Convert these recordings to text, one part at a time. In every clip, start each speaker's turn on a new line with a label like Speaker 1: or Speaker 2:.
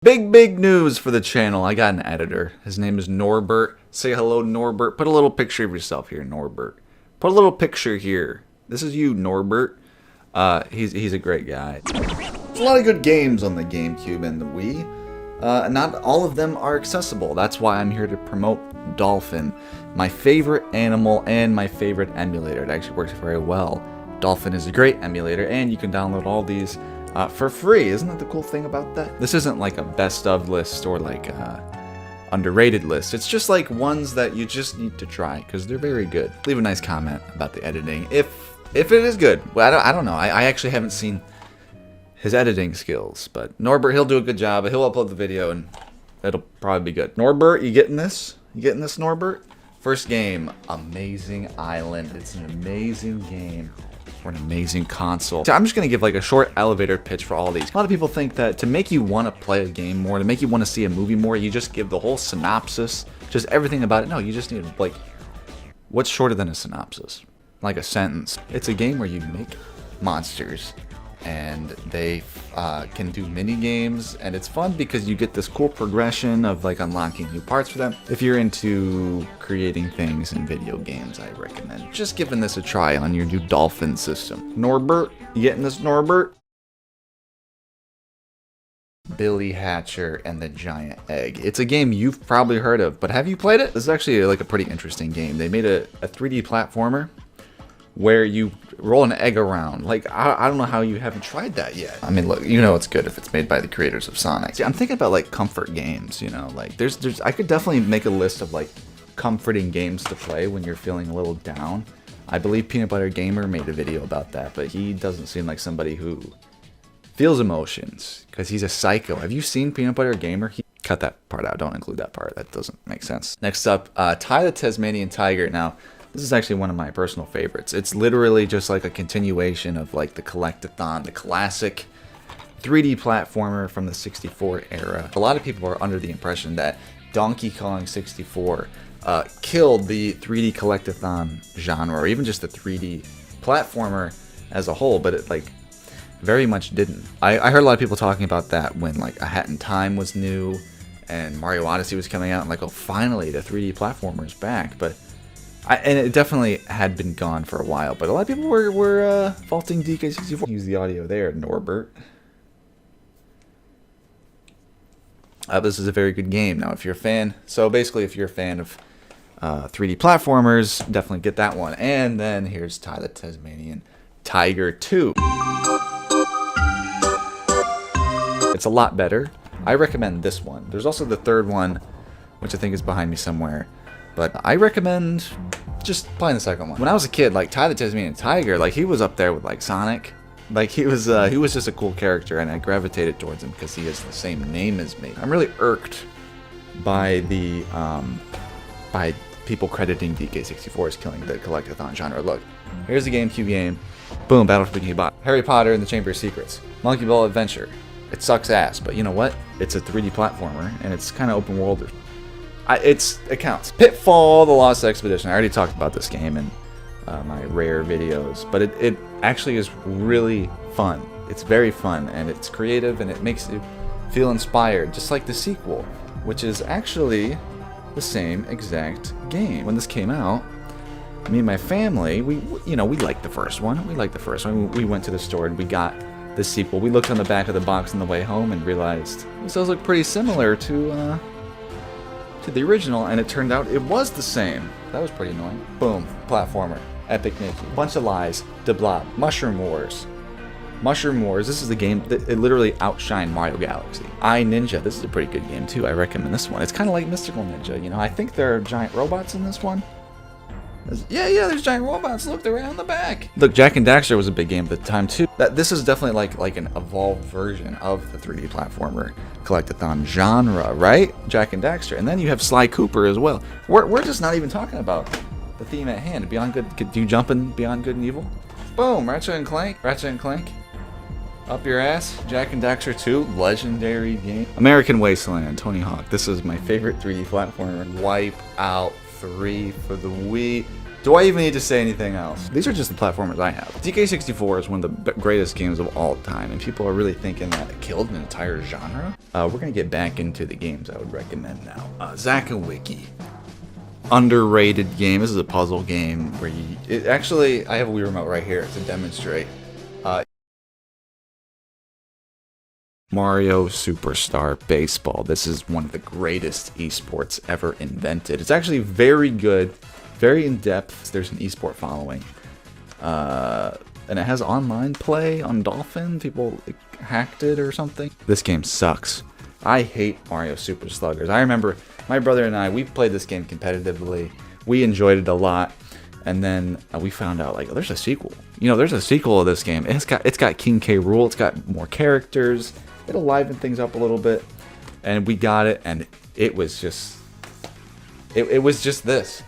Speaker 1: Big news for the channel. I got an editor. His name is Norbert. Say hello, Norbert. Put a little picture of yourself here, Norbert. Put a little picture here. This is you, Norbert. He's a great guy. There's a lot of good games on the GameCube and the Wii. Not all of them are accessible. That's why I'm here to promote Dolphin, my favorite animal and my favorite emulator. It actually works very well. Dolphin is a great emulator, and you can download all these for free. Isn't that the cool thing about that? This isn't like a best of list or like a underrated list. It's just like ones that you just need to try because they're very good. Leave a nice comment about the editing if it is good. Well, I don't know. I actually haven't seen his editing skills, but Norbert, he'll do a good job. He'll upload the video and it'll probably be good. Norbert, you getting this? You getting this, Norbert? First game, Amazing Island. It's an amazing game. For an amazing console. So I'm just going to give like a short elevator pitch for all these. A lot of people think that to make you want to play a game more, to make you want to see a movie more, you just give the whole synopsis, just everything about it. No, you just need like, what's shorter than a synopsis? Like a sentence. It's a game where you make monsters and they can do mini games, and it's fun because you get this cool progression of like unlocking new parts for them. If you're into creating things in video games, I recommend just giving this a try on your new Dolphin system. Norbert, you getting this, Norbert? Billy Hatcher and the Giant Egg. It's a game you've probably heard of, but have you played it? This is actually like a pretty interesting game. They made a 3D platformer where you roll an egg around. Like, I don't know how you haven't tried that yet. I mean, look, you know it's good if it's made by the creators of Sonic. See, I'm thinking about like comfort games, you know, like I could definitely make a list of like comforting games to play when you're feeling a little down. I believe Peanut Butter Gamer made a video about that, but he doesn't seem like somebody who feels emotions because he's a psycho. Have you seen Peanut Butter Gamer? Cut that part out. Don't include that part. That doesn't make sense. Next up, Ty the Tasmanian Tiger. Now, this is actually one of my personal favorites. It's literally just like a continuation of like the Collectathon, the classic 3D platformer from the 64 era. A lot of people are under the impression that Donkey Kong 64 killed the 3D Collectathon genre, or even just the 3D platformer as a whole, but it like very much didn't. I heard a lot of people talking about that when like A Hat in Time was new and Mario Odyssey was coming out, and like, oh, finally the 3D platformer is back. But and it definitely had been gone for a while, but a lot of people were faulting DK64. Use the audio there, Norbert. This is a very good game. Now, if you're a fan, so basically, if you're a fan of 3D platformers, definitely get that one. And then here's Ty the Tasmanian Tiger 2. It's a lot better. I recommend this one. There's also the third one, which I think is behind me somewhere. But I recommend just playing the second one. When I was a kid, like Ty the Tasmanian Tiger, like he was up there with like Sonic. Like he was just a cool character, and I gravitated towards him because he has the same name as me. I'm really irked by the by people crediting DK64 as killing the collectathon genre. Look, here's the GameCube game. Boom, Battle for Bikini Bottom. Harry Potter and the Chamber of Secrets. Monkey Ball Adventure. It sucks ass, but you know what? It's a 3D platformer, and it's kind of open world. It counts. Pitfall: The Lost Expedition. I already talked about this game in my rare videos, but it actually is really fun. It's very fun, and it's creative, and it makes you feel inspired, just like the sequel, which is actually the same exact game. When this came out, me and my family, we liked the first one. We went to the store and we got the sequel. We looked on the back of the box on the way home and realized this does look pretty similar to the original, and it turned out it was the same. That was pretty annoying. Boom, platformer, epic Mickey, bunch of lies, de blob, Mushroom Wars. This is the game that it literally outshined Mario Galaxy. Ninja, this is a pretty good game too. I recommend this one. It's kind of like Mystical Ninja, you know. I think there are giant robots in this one. Yeah, there's giant robots. Look, they're right on the back. Look, Jak and Daxter was a big game at the time too. This is definitely like an evolved version of the 3D platformer collectathon genre, right? Jak and Daxter, and then you have Sly Cooper as well. We're just not even talking about the theme at hand. Beyond Good, do you jump in Beyond Good and Evil? Boom, Ratchet and Clank, up your ass. Jak and Daxter 2, legendary game. American Wasteland, Tony Hawk. This is my favorite 3D platformer. Wipeout 3 for the Wii. Do I even need to say anything else? These are just the platformers I have. DK64 is one of the greatest games of all time, and people are really thinking that it killed an entire genre. We're gonna get back into the games I would recommend now. Zakawiki. Underrated game. This is a puzzle game where actually, I have a Wii remote right here to demonstrate. Mario Superstar Baseball. This is one of the greatest esports ever invented. It's actually very good, very in-depth. There's an esport following. And it has online play on Dolphin. People hacked it or something. This game sucks. I hate Mario Super Sluggers. I remember my brother and I, we played this game competitively. We enjoyed it a lot. And then we found out, like, oh, there's a sequel. You know, there's a sequel of this game. It's got King K. Rool. It's got more characters. It'll liven things up a little bit. And we got it, and it was just... It was just this.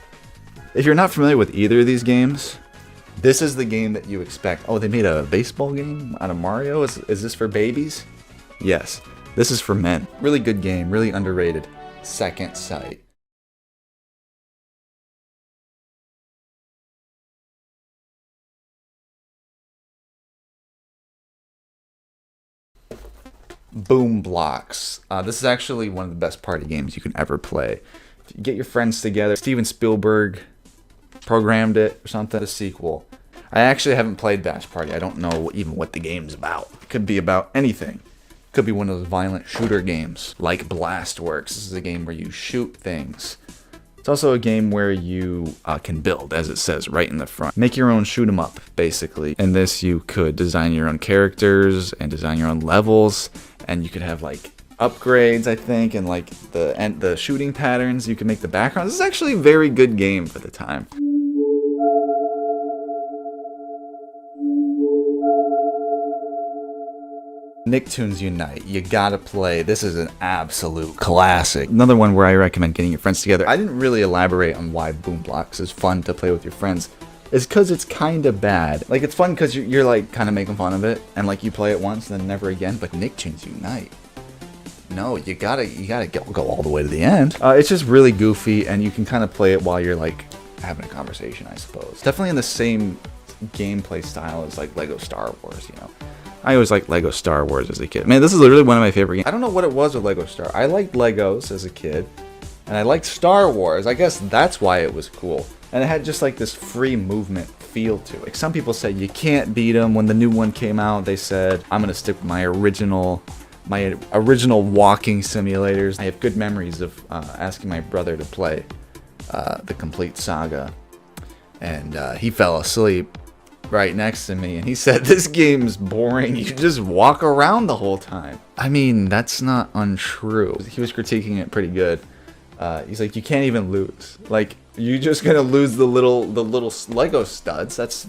Speaker 1: If you're not familiar with either of these games, this is the game that you expect. Oh, they made a baseball game out of Mario? Is this for babies? Yes. This is for men. Really good game. Really underrated. Second Sight. Boom Blocks. This is actually one of the best party games you can ever play. You get your friends together. Steven Spielberg programmed it or something. A sequel. I actually haven't played Bash Party. I don't know even what the game's about. It could be about anything. It could be one of those violent shooter games like Blastworks. This is a game where you shoot things. It's also a game where you can build, as it says right in the front. Make your own shoot 'em up, basically. In this, you could design your own characters and design your own levels, and you could have like upgrades, I think, and like the shooting patterns. You can make the background. This is actually a very good game for the time. Nicktoons Unite, you gotta play. This is an absolute classic. Another one where I recommend getting your friends together. I didn't really elaborate on why Boom Blocks is fun to play with your friends. It's because it's kind of bad. Like, it's fun because you're like kind of making fun of it, and like you play it once and then never again. But Nicktoons Unite, no, you gotta go all the way to the end. It's just really goofy, and you can kind of play it while you're like having a conversation, I suppose. Definitely in the same gameplay style as like Lego Star Wars, you know. I always liked Lego Star Wars as a kid. Man, this is literally one of my favorite games. I don't know what it was with Lego Star. I liked Legos as a kid, and I liked Star Wars. I guess that's why it was cool. And it had just like this free movement feel to it. Like, some people say you can't beat them. When the new one came out, they said, I'm gonna stick with my original walking simulators. I have good memories of asking my brother to play the complete saga, and he fell asleep right next to me, and he said, this game's boring. You just walk around the whole time. I mean, that's not untrue. He was critiquing it pretty good. He's like, you can't even lose. Like, you're just gonna lose the little Lego studs.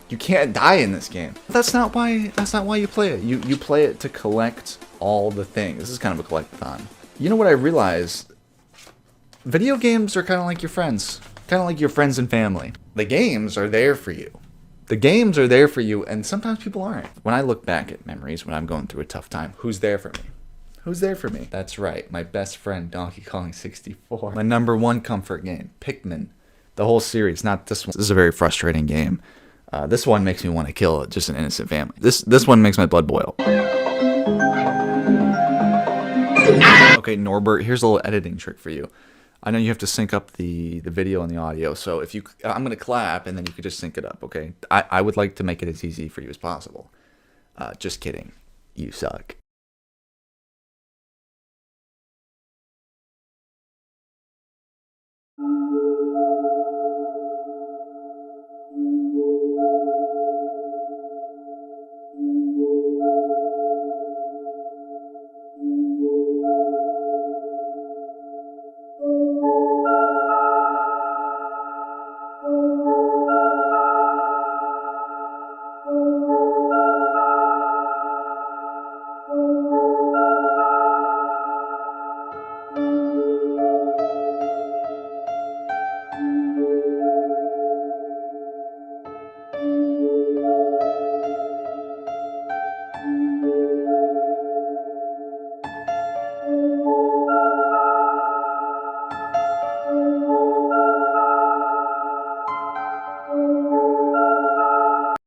Speaker 1: You can't die in this game. That's not why you play it. You play it to collect all the things. This is kind of a collectathon. You know what I realized? Video games are kind of like your friends. Kind of like your friends and family. The games are there for you. The games are there for you, and sometimes people aren't. When I look back at memories when I'm going through a tough time, who's there for me? Who's there for me? That's right, my best friend, Donkey Kong 64. My #1 comfort game, Pikmin. The whole series, not this one. This is a very frustrating game. This one makes me want to kill just an innocent family. This one makes my blood boil. Okay, Norbert, here's a little editing trick for you. I know you have to sync up the video and the audio, so if I'm gonna clap and then you could just sync it up, okay? I would like to make it as easy for you as possible. Just kidding. You suck.